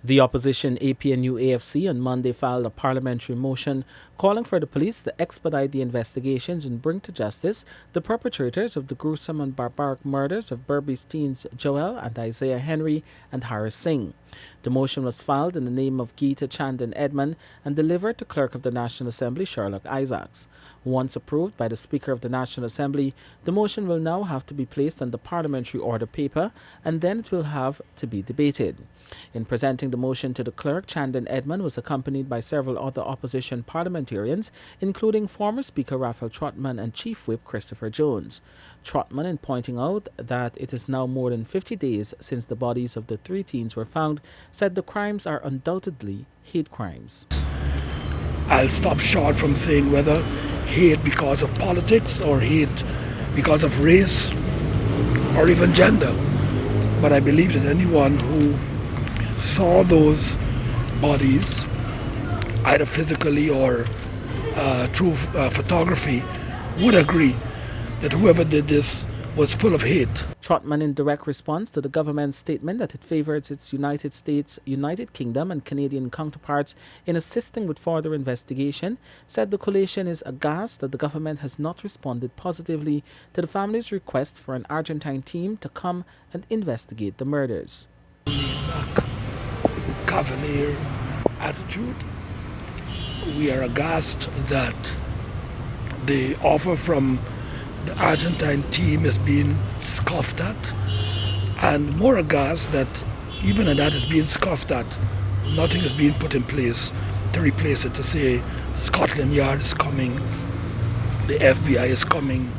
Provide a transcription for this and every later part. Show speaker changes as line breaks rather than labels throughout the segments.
The opposition Apnu+Afc on Monday filed a parliamentary motion calling for the police to expedite the investigations and bring to justice the perpetrators of the gruesome and barbaric murders of Berbice teens Joel and Isaiah Henry and Haresh Singh. The motion was filed in the name of Geeta Chandan Edmond and delivered to Clerk of the National Assembly Sherlock Isaacs. Once approved by the Speaker of the National Assembly, the motion will now have to be placed on the parliamentary order paper and then it will have to be debated. In presenting the motion to the clerk, Chandan Edmond was accompanied by several other opposition parliamentarians, including former Speaker Raphael Trotman and Chief Whip Christopher Jones. Trotman, in pointing out that it is now more than 50 days since the bodies of the three teens were found, said the crimes are undoubtedly hate crimes.
I'll stop short from saying whether hate because of politics or hate because of race or even gender. But I believe that anyone who saw those bodies, either physically or through photography, would agree that whoever did this was full of hate.
Trotman, in direct response to the government's statement that it favors its United States, United Kingdom and Canadian counterparts in assisting with further investigation, said the coalition is aghast that the government has not responded positively to the family's request for an Argentine team to come and investigate the murders.
Cavalier attitude. We are aghast that the offer from the Argentine team is being scoffed at, and more aghast that even that is being scoffed at, nothing is being put in place to replace it, to say Scotland Yard is coming, the FBI is coming,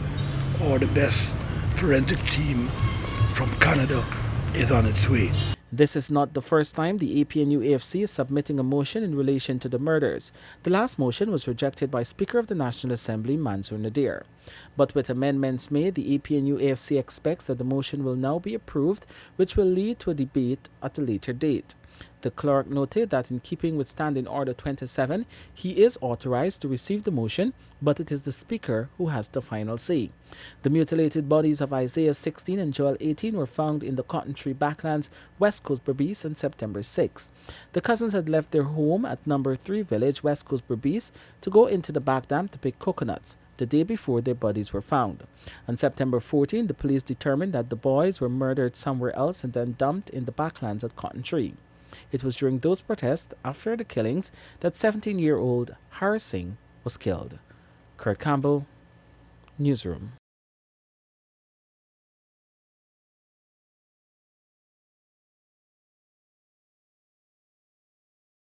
or the best forensic team from Canada is on its way.
This is not the first time the Apnu+Afc is submitting a motion in relation to the murders. The last motion was rejected by Speaker of the National Assembly Mansour Nadir. But with amendments made, the Apnu+Afc expects that the motion will now be approved, which will lead to a debate at a later date. The clerk noted that in keeping with Standing Order 27, he is authorized to receive the motion, but it is the Speaker who has the final say. The mutilated bodies of Isaiah 16 and Joel 18 were found in the Cotton Tree Backlands, West Coast Berbice on September 6. The cousins had left their home at number 3 Village, West Coast Berbice, to go into the back dam to pick coconuts the day before their bodies were found. On September 14, the police determined that the boys were murdered somewhere else and then dumped in the backlands at Cotton Tree. It was during those protests, after the killings, that 17-year-old Haresh Singh was killed. Kurt Campbell, Newsroom.